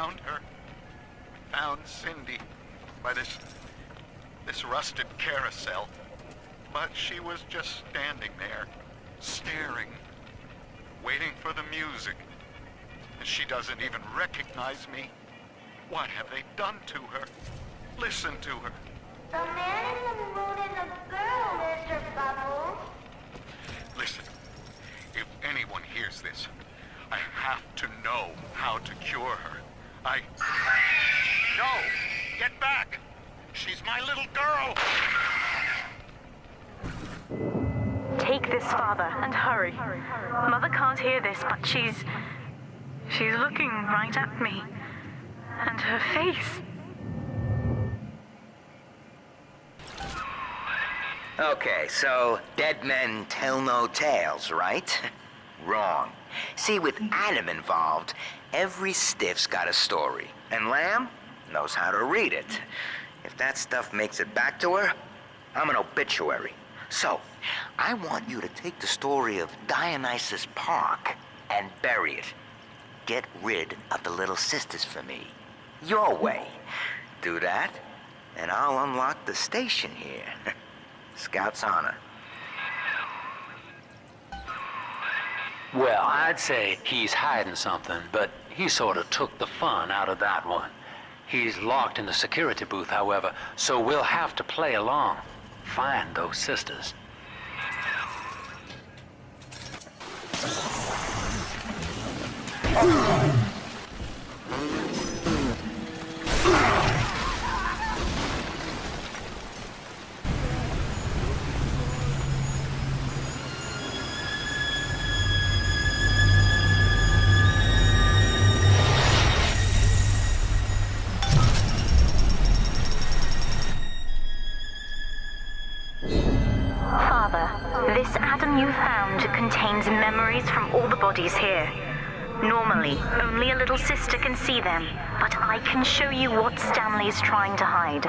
found her. Found Cindy by this rusted carousel. But she was just standing there, staring, waiting for the music. And she doesn't even recognize me. What have they done to her? Listen to her. The man in the moon is a girl, Mr. Bubbles. Listen, if anyone hears this, I have to know how to cure her. No! Get back! She's my little girl! Take this, Father, and hurry. Mother can't hear this, but she's looking right at me. And her face. Okay, so dead men tell no tales, right? Wrong. See, with Adam involved, every stiff's got a story. And Lamb knows how to read it. If that stuff makes it back to her, I'm an obituary. So, I want you to take the story of Dionysus Park and bury it. Get rid of the little sisters for me. Your way. Do that, and I'll unlock the station here. Scout's honor. Well, I'd say he's hiding something, but he sort of took the fun out of that one. He's locked in the security booth, however, so we'll have to play along. Find those sisters. This Adam you found contains memories from all the bodies here. Normally, only a little sister can see them, but I can show you what Stanley's trying to hide.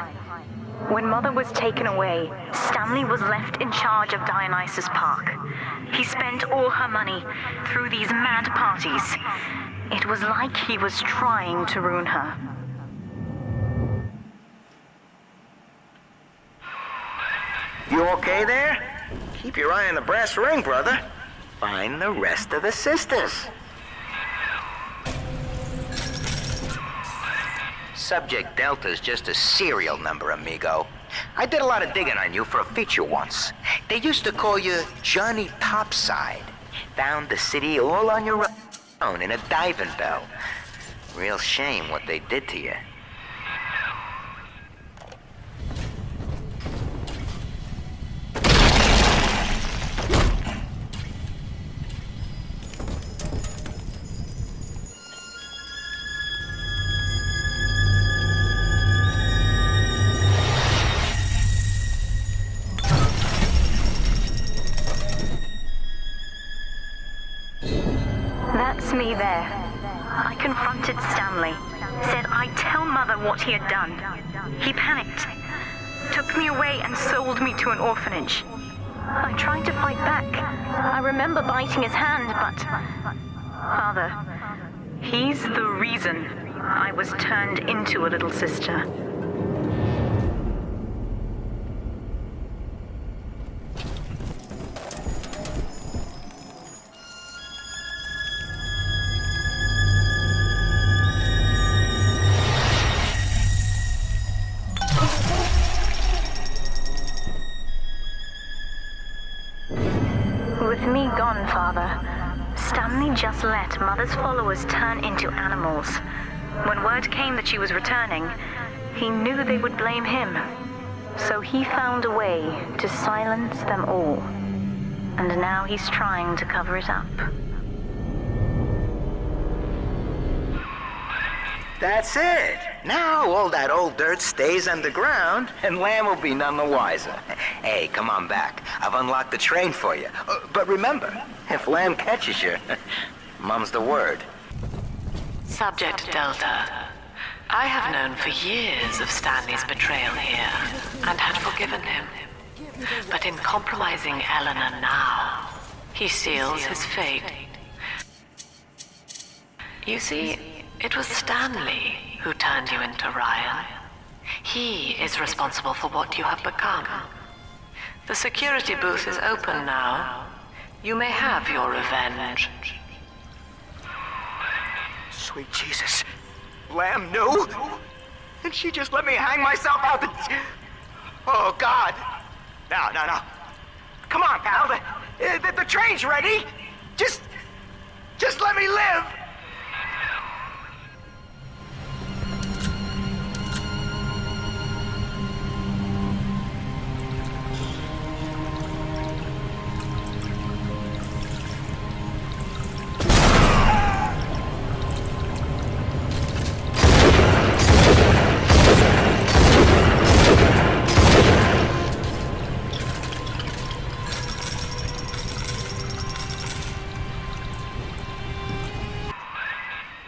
When Mother was taken away, Stanley was left in charge of Dionysus Park. He spent all her money through these mad parties. It was like he was trying to ruin her. You okay there? Keep your eye on the brass ring, brother. Find the rest of the sisters. Subject Delta's just a serial number, amigo. I did a lot of digging on you for a feature once. They used to call you Johnny Topside. Found the city all on your own in a diving bell. Real shame what they did to you. That's me there. I confronted Stanley. Said I'd tell Mother what he had done. He panicked. Took me away and sold me to an orphanage. I tried to fight back. I remember biting his hand, but... Father, he's the reason I was turned into a little sister. With me gone, Father, Stanley just let Mother's followers turn into animals. When word came that she was returning, he knew they would blame him. So he found a way to silence them all. And now he's trying to cover it up. That's it. Now all that old dirt stays underground, and Lamb will be none the wiser. Hey, come on back. I've unlocked the train for you. But remember, if Lamb catches you, mum's the word. Subject Delta, I have known for years of Stanley's betrayal here, and had forgiven him. But in compromising Eleanor now, he seals his fate. You see, It was Stanley who turned you into Ryan. He is responsible for what you have become. The security booth is open now. You may have your revenge. Sweet Jesus. Lamb, no? And she just let me hang myself out the... Oh, God. No. Come on, pal. The train's ready. Just let me live.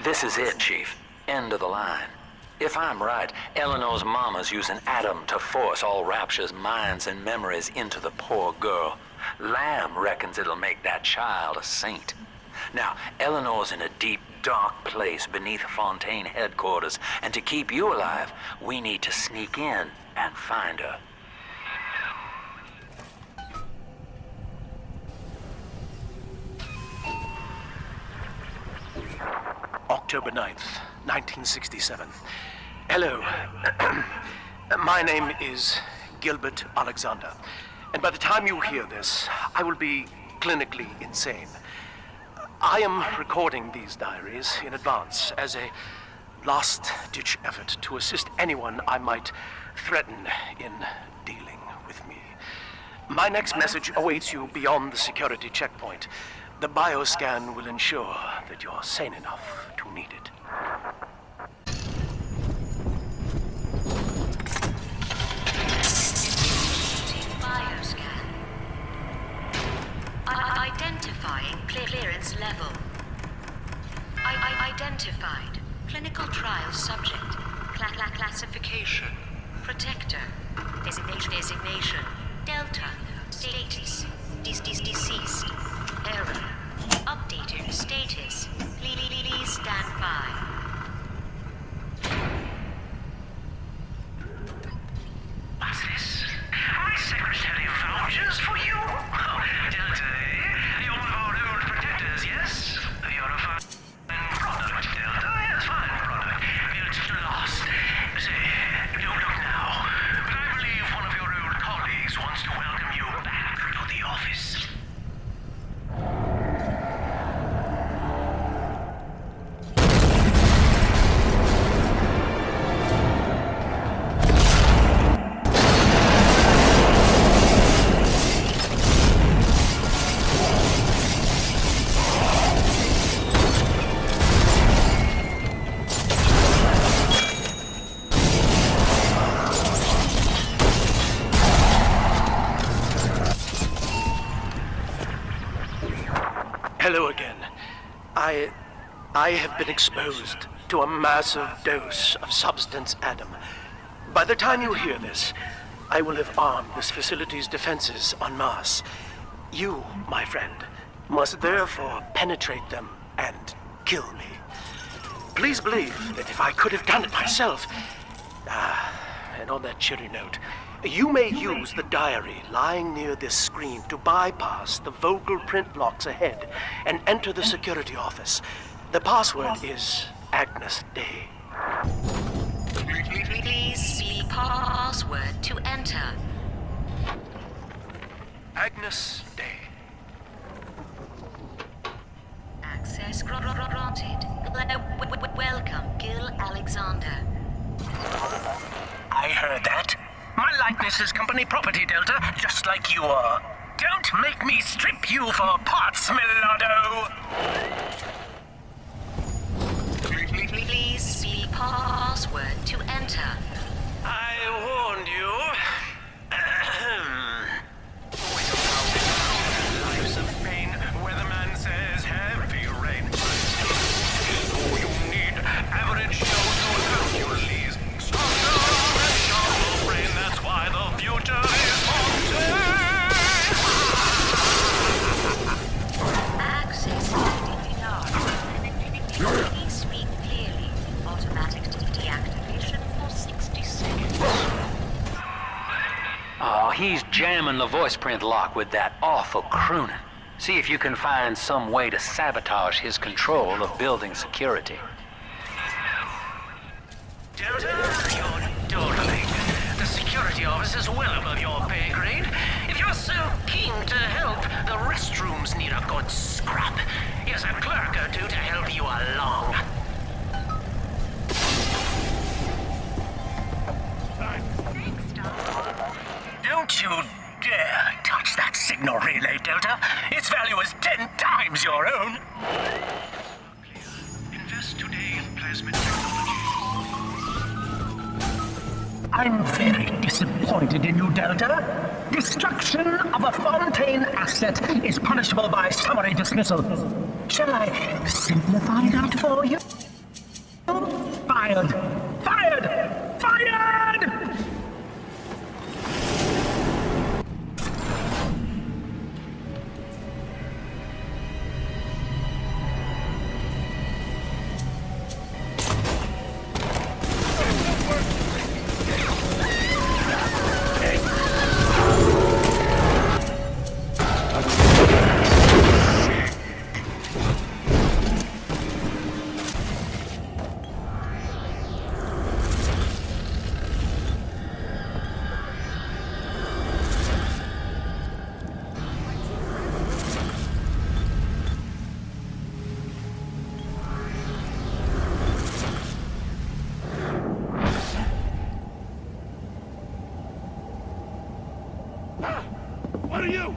This is it, Chief. End of the line. If I'm right, Eleanor's mama's using Adam to force all Rapture's minds and memories into the poor girl. Lamb reckons it'll make that child a saint. Now, Eleanor's in a deep, dark place beneath Fontaine headquarters, and to keep you alive, we need to sneak in and find her. October 9th, 1967. Hello. My name is Gilbert Alexander, and by the time you hear this, I will be clinically insane. I am recording these diaries in advance as a last-ditch effort to assist anyone I might threaten in dealing with me. My next message awaits you beyond the security checkpoint. The bioscan will ensure that you're sane enough to need it. Bioscan. Identifying clearance level. Identified. Clinical trial subject. Classification. Protector. Designation. Delta. Status. Deceased. Error. Updated status. Please stand by. What's this? My secretary vouchers for you? Oh, Delta, eh? You're one of our old protectors, yes? You're a fine product, Delta. Yes, fine product. It's lost. Say, don't look now. But I believe one of your old colleagues wants to welcome you back to the office. Hello again. I have been exposed to a massive dose of substance Adam. By the time you hear this, I will have armed this facility's defenses en masse. You, my friend, must therefore penetrate them and kill me. Please believe that if I could have done it myself... and on that cheery note, you may use the diary lying near this screen to bypass the vocal print blocks ahead and enter the security office. The password is Agnes Day. Please see password to enter. Agnes Day. Access granted. Welcome, Gil Alexander. I heard that. My likeness is company property, Delta, just like you are. Don't make me strip you for parts, Millardo! Please see password to enter. I warned you. Lives of pain, where the man says heavy rain. All you need, average show to Hercules. Stronger and sharper brain, that's why the future is haunted. Access denied. Please speak clearly. jamming the voice print lock with that awful crooning. See if you can find some way to sabotage his control of building security. Delta, you're dawdling. The security office is well above your pay grade. If you're so keen to help, the restrooms need a good scrub. Here's a clerk or two to help you along. Don't you dare touch that signal relay, Delta. Its value is 10 times your own. Invest today in plasmid technology. I'm very disappointed in you, Delta. Destruction of a Fontaine asset is punishable by summary dismissal. Shall I simplify that for you? Fired! Fired! Fired! What are you?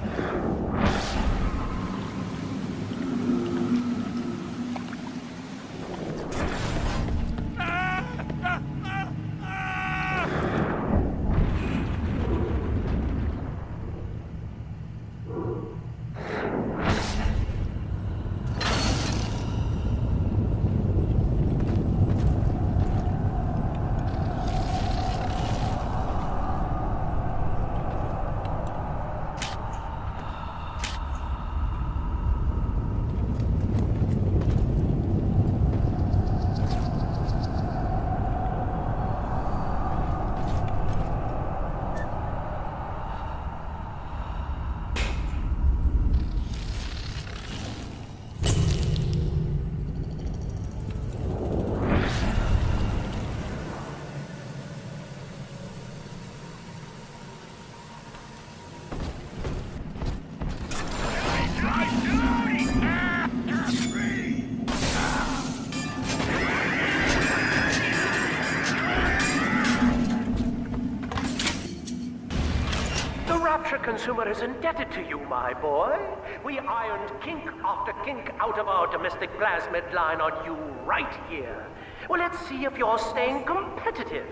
Consumer is indebted to you, my boy. We ironed kink after kink out of our domestic plasmid line on you right here. Well, let's see if you're staying competitive.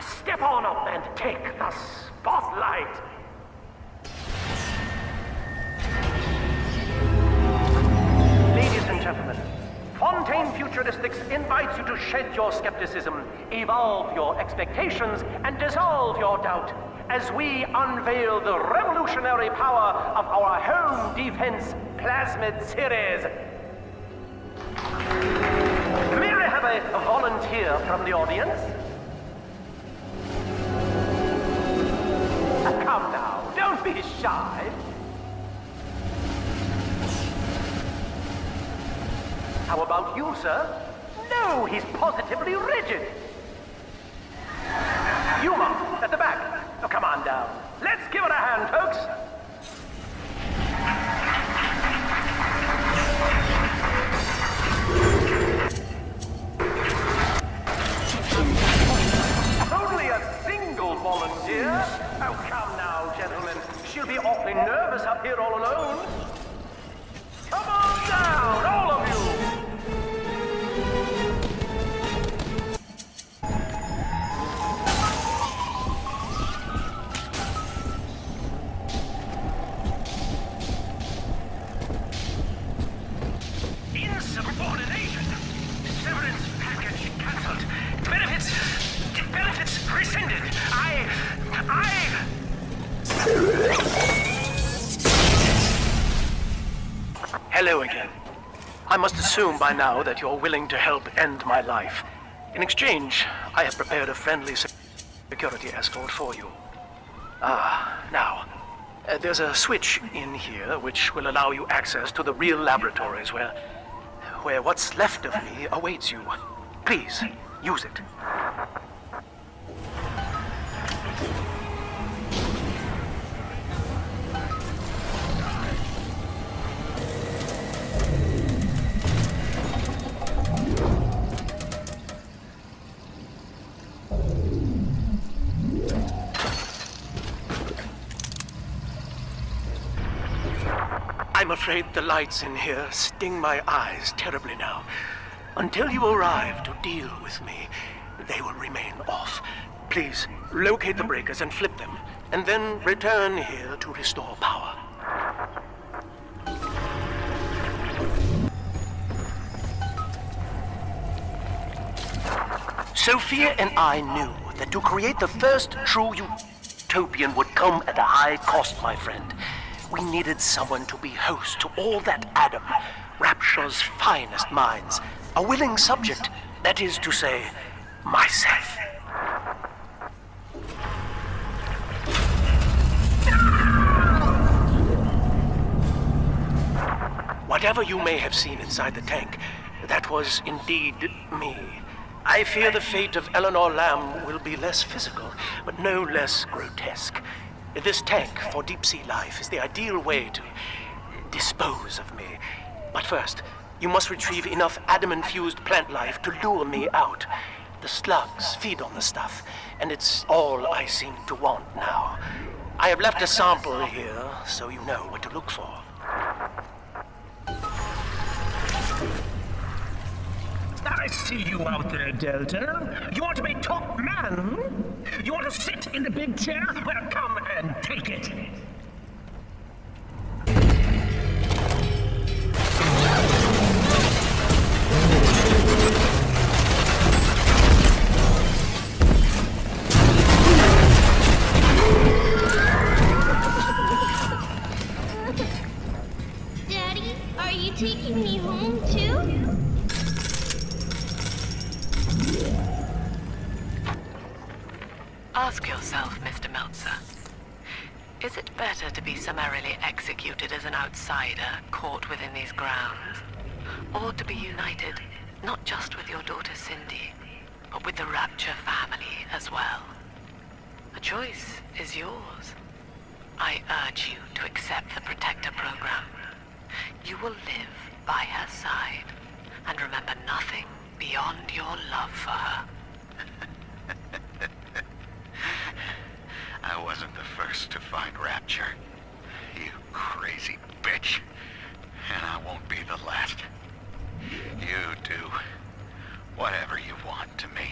Step on up and take the spotlight. Ladies and gentlemen, Fontaine Futuristics invites you to shed your skepticism, evolve your expectations, and dissolve your doubt as we unveil the revolutionary power of our home defense plasmid series. May I have a volunteer from the audience? Come now, don't be shy. How about you, sir? No, he's positively rigid. Yuma, at the back. Oh, come on down. Let's give it a hand, folks. Only a single volunteer? Oh, come now, gentlemen. She'll be awfully nervous up here all alone. Come on down, all of you. Insubordination. Severance package cancelled. Benefits rescinded. Hello again. I must assume by now that you're willing to help end my life. In exchange, I have prepared a friendly security escort for you. Now, There's a switch in here which will allow you access to the real laboratories where what's left of me awaits you. Please, use it. I'm afraid the lights in here sting my eyes terribly now. Until you arrive to deal with me, they will remain off. Please, locate the breakers and flip them, and then return here to restore power. Sophia and I knew that to create the first true utopian would come at a high cost, my friend. We needed someone to be host to all that Adam, Rapture's finest minds. A willing subject, that is to say, myself. Whatever you may have seen inside the tank, that was indeed me. I fear the fate of Eleanor Lamb will be less physical, but no less grotesque. This tank for deep-sea life is the ideal way to dispose of me. But first, you must retrieve enough Adam-infused plant life to lure me out. The slugs feed on the stuff, and it's all I seem to want now. I have left a sample here, so you know what to look for. I see you out there, Delta. You want to be top man? You want to sit in the big chair? Well, come and take it. Daddy, are you taking me home too? Ask yourself, Mr. Meltzer, is it better to be summarily executed as an outsider caught within these grounds, or to be united not just with your daughter Cindy, but with the Rapture family as well? The choice is yours. I urge you to accept the Protector program. You will live by her side, and remember nothing beyond your love for her. I wasn't the first to find Rapture, you crazy bitch. And I won't be the last. You do whatever you want to me.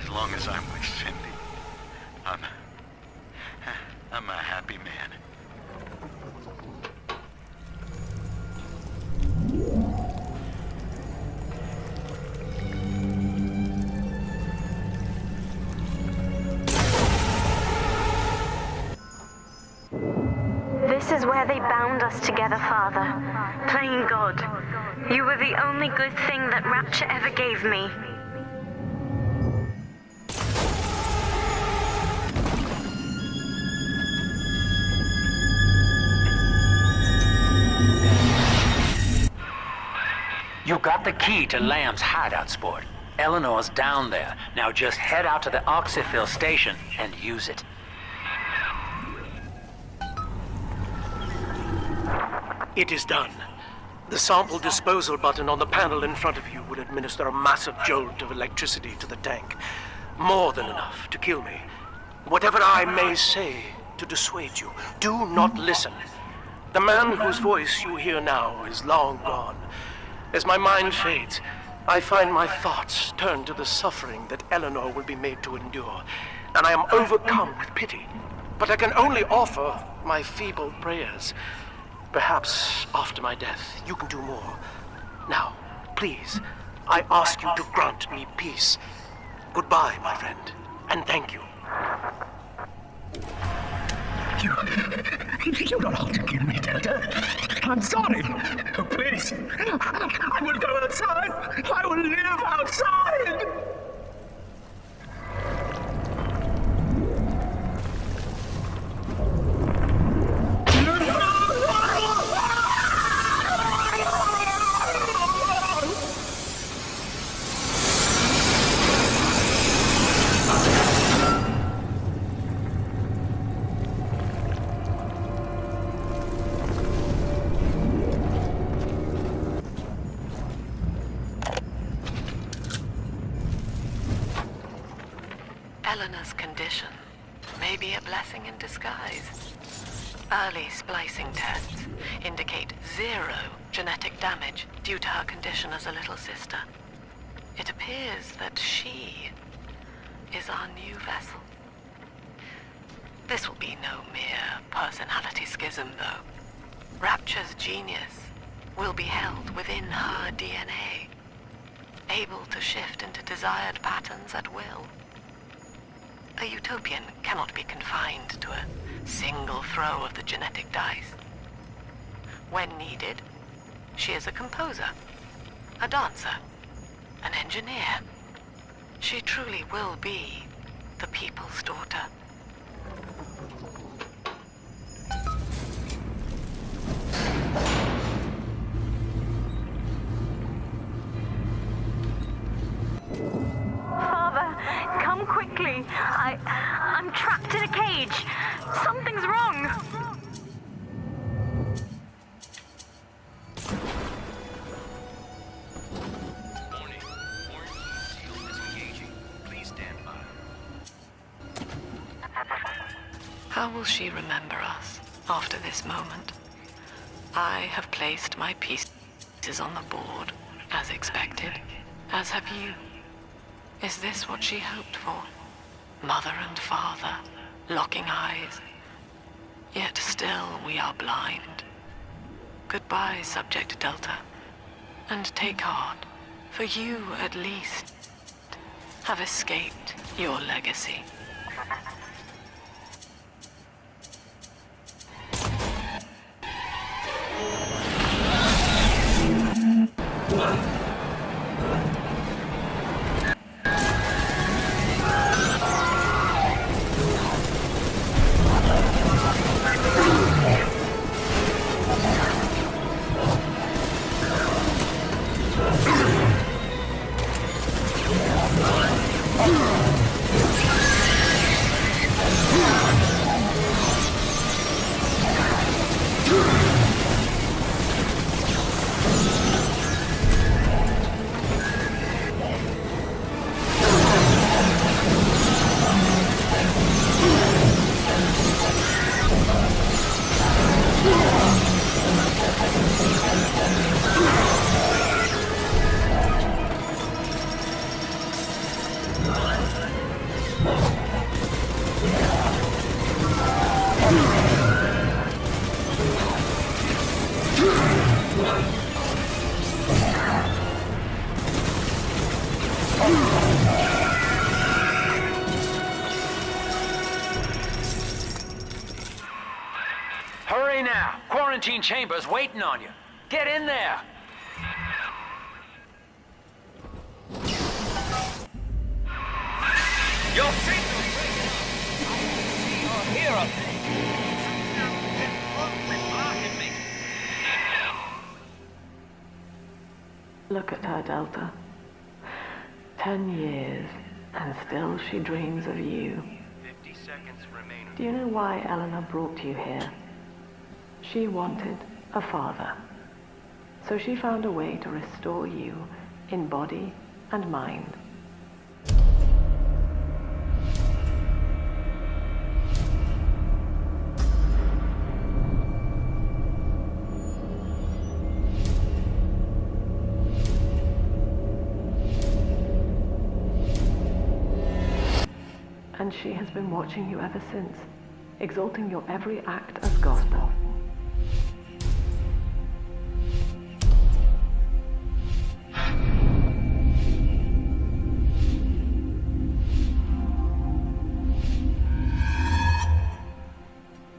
As long as I'm with Cindy, I'm a happy man. This is where they bound us together, Father. Playing God. You were the only good thing that Rapture ever gave me. You got the key to Lamb's hideout, Sport. Eleanor's down there. Now just head out to the oxyfill station and use it. It is done. The sample disposal button on the panel in front of you will administer a massive jolt of electricity to the tank. More than enough to kill me. Whatever I may say to dissuade you, do not listen. The man whose voice you hear now is long gone. As my mind fades, I find my thoughts turn to the suffering that Eleanor will be made to endure, and I am overcome with pity. But I can only offer my feeble prayers. Perhaps after my death, you can do more. Now, please, I ask you to grant me peace. Goodbye, my friend, and thank you. You don't have to kill me, Delta. I'm sorry. Oh, please. I will go outside. I will live outside. condition may be a blessing in disguise. Early splicing tests indicate 0 genetic damage due to her condition as a little sister. It appears that she is our new vessel. This will be no mere personality schism, though. Rapture's genius will be held within her DNA, able to shift into desired patterns at will. A utopian cannot be confined to a single throw of the genetic dice. When needed, she is a composer, a dancer, an engineer. She truly will be the people's daughter. Father, come quickly. I'm trapped in a cage. Something's wrong. Warning. Quarantine seal disengaging. Please stand by. How will she remember us after this moment? I have placed my pieces on the board, as expected, as have you. Is this what she hoped for? Mother and father, locking eyes. Yet still we are blind. Goodbye, Subject Delta. And take heart, for you at least have escaped your legacy. Hurry now! Quarantine chamber's waiting on you. Get in there! Your signal! Here up there. Look at her, Delta. 10 years, and still she dreams of you. 50 seconds remaining. Do you know why Eleanor brought you here? She wanted a father. So she found a way to restore you in body and mind. And she has been watching you ever since, exalting your every act as gospel.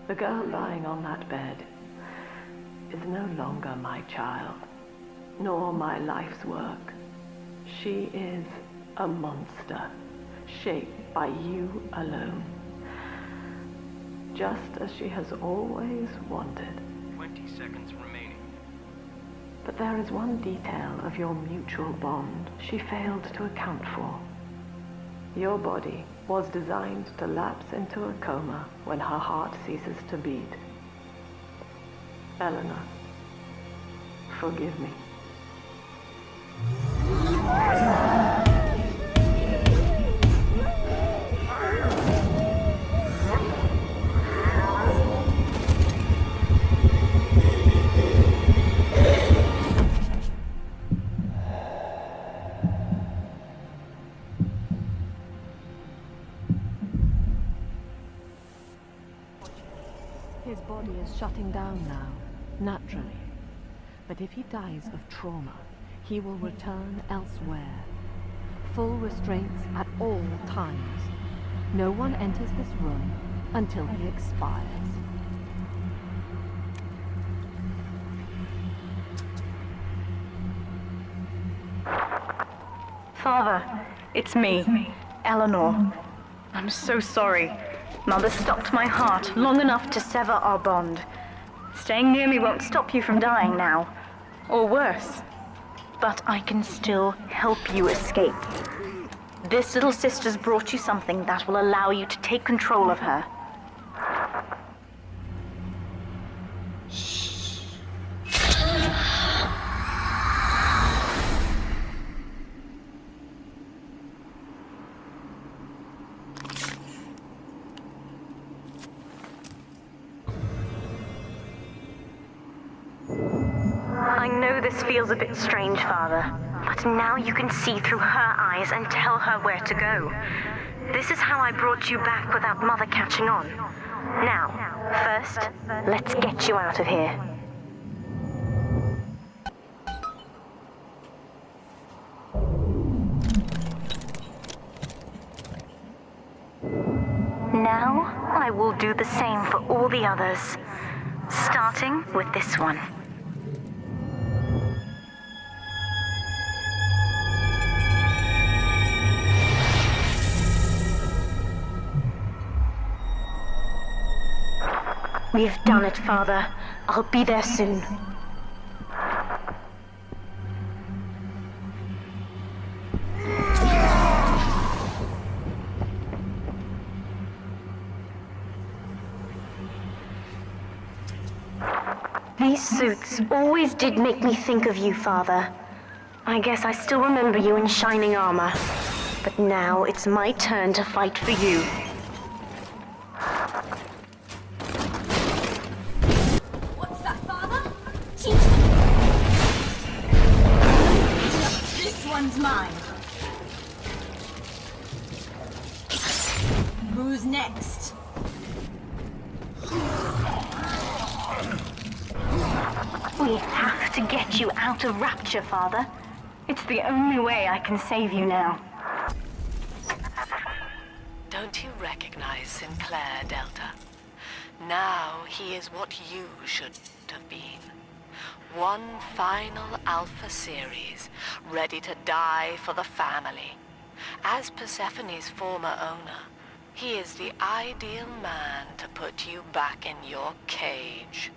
The girl lying on that bed is no longer my child, nor my life's work. She is a monster, shaped by you alone, just as she has always wanted. 20 seconds remaining. But there is one detail of your mutual bond she failed to account for. Your body was designed to lapse into a coma when her heart ceases to beat. Eleanor, forgive me. body is shutting down now, naturally. But if he dies of trauma, he will return elsewhere. Full restraints at all times. No one enters this room until he expires. Father, it's me, Eleanor. I'm so sorry. Mother stopped my heart long enough to sever our bond. Staying near me won't stop you from dying now. Or worse. But I can still help you escape. This little sister's brought you something that will allow you to take control of her. I know this feels a bit strange, Father, but now you can see through her eyes and tell her where to go. This is how I brought you back without Mother catching on. Now, first, let's get you out of here. Now, I will do the same for all the others, starting with this one. We've done it, Father. I'll be there soon. These suits always did make me think of you, Father. I guess I still remember you in shining armor. But now it's my turn to fight for you. Mine. Who's next? We have to get you out of Rapture, Father. It's the only way I can save you now. Don't you recognize Sinclair, Delta? Now he is what you should have been. One final Alpha series, ready to die for the family. As Persephone's former owner, he is the ideal man to put you back in your cage.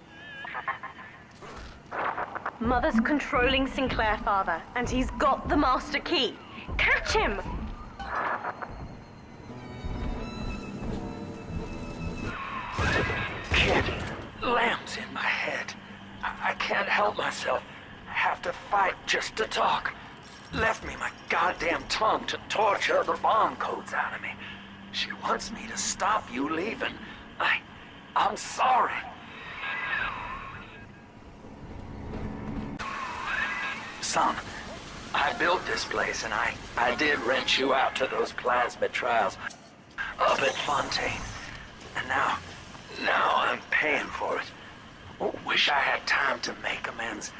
Mother's controlling Sinclair, Father, and he's got the master key. Catch him! Kid, Lamb's in my head. I can't help myself. I have to fight just to talk. Left me my goddamn tongue to torture the bomb codes out of me. She wants me to stop you leaving. I'm sorry. Son, I built this place and I did rent you out to those plasmid trials up at Fontaine. And now I'm paying for it. Wish I had time to make amends.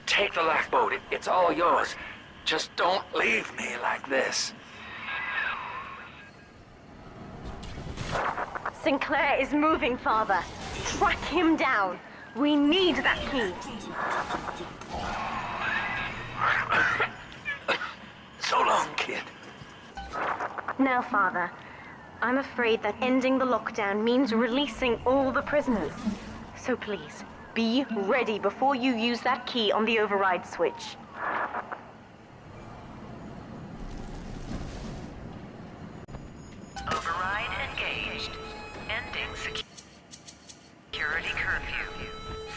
Take the lifeboat. It's all yours. Just don't leave me like this. Sinclair is moving, Father. Track him down. We need that key. So long, kid. Now, Father, I'm afraid that ending the lockdown means releasing all the prisoners. So please, be ready before you use that key on the override switch. Override engaged. Ending security curfew.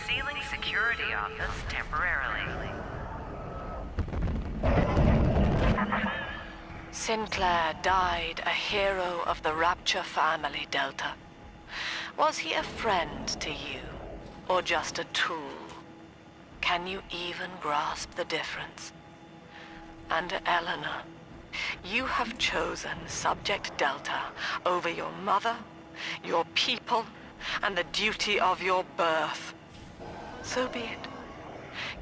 Sealing security office temporarily. Sinclair died a hero of the Rapture family, Delta. Was he a friend to you, or just a tool? Can you even grasp the difference? And Eleanor, you have chosen Subject Delta over your mother, your people, and the duty of your birth. So be it.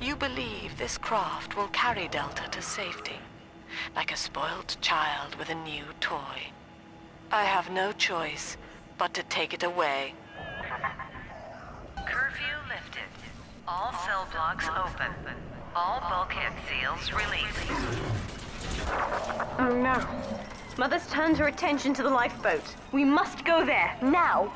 You believe this craft will carry Delta to safety, like a spoiled child with a new toy. I have no choice but to take it away. Curfew lifted. All cell blocks open. All bulkhead seals released. Oh no. Mother's turned her attention to the lifeboat. We must go there, now!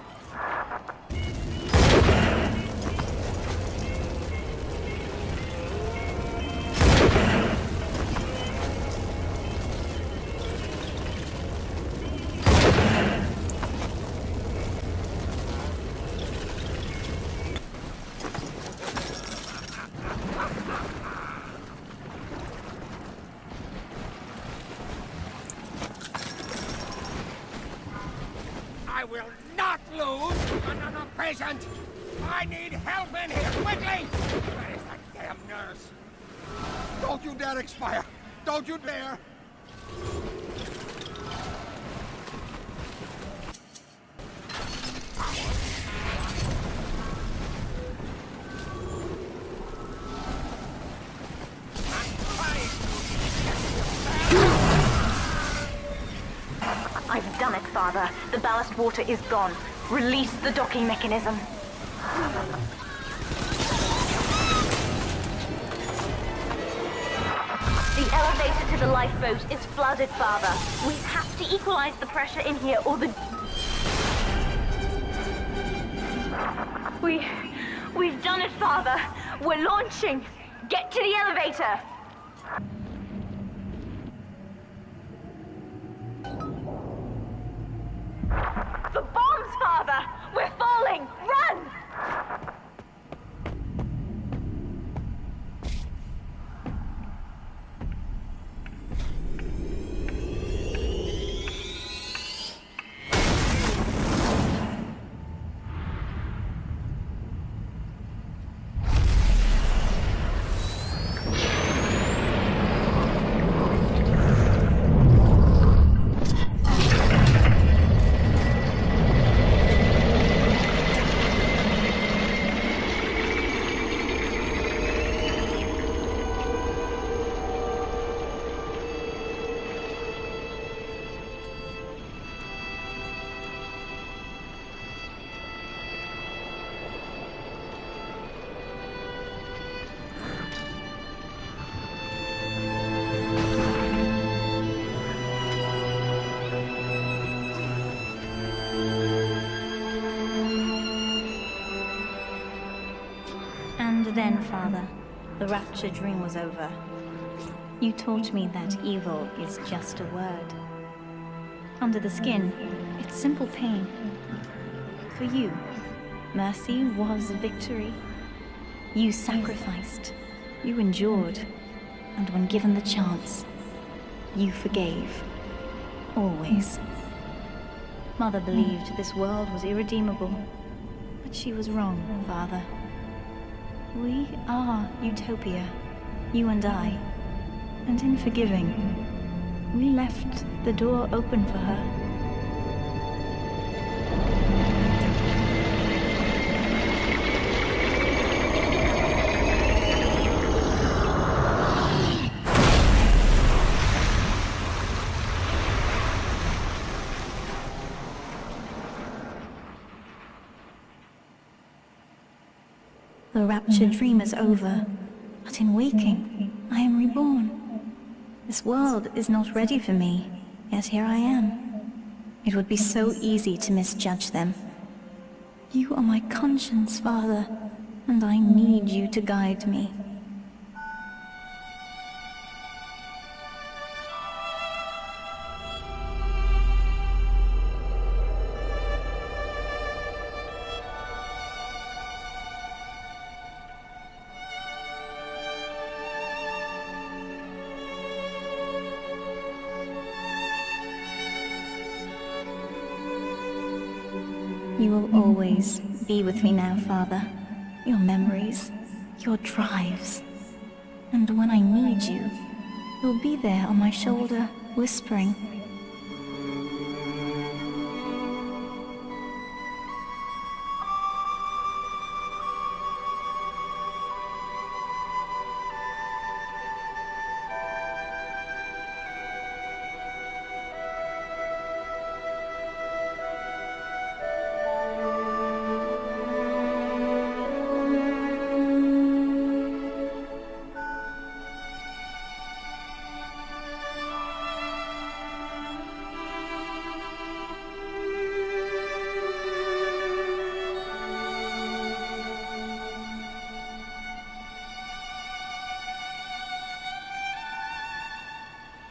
I will not lose another patient! I need help in here, quickly! Where is that damn nurse? Don't you dare expire! Don't you dare! I've done it, Father. The ballast water is gone. Release the docking mechanism. The elevator to the lifeboat is flooded, Father. We have to equalize the pressure in here, or the... We've done it, Father. We're launching. Get to the elevator. The bombs, Father! We're falling! Run! And then, Father, the rapture dream was over. You taught me that evil is just a word. Under the skin, it's simple pain. For you, mercy was victory. You sacrificed, you endured, and when given the chance, you forgave. Always. Mother believed this world was irredeemable, but she was wrong, Father. We are Utopia, you and I, and in forgiving, we left the door open for her. The rapture dream is over, but in waking, I am reborn. This world is not ready for me, yet here I am. It would be so easy to misjudge them. You are my conscience, Father, and I need you to guide me. You will always be with me now, Father. Your memories, your drives. And when I need you, you'll be there on my shoulder, whispering.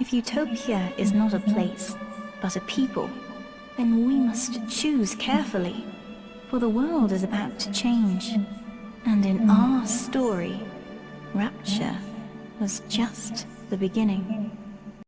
If utopia is not a place, but a people, then we must choose carefully, for the world is about to change. And in our story, Rapture was just the beginning.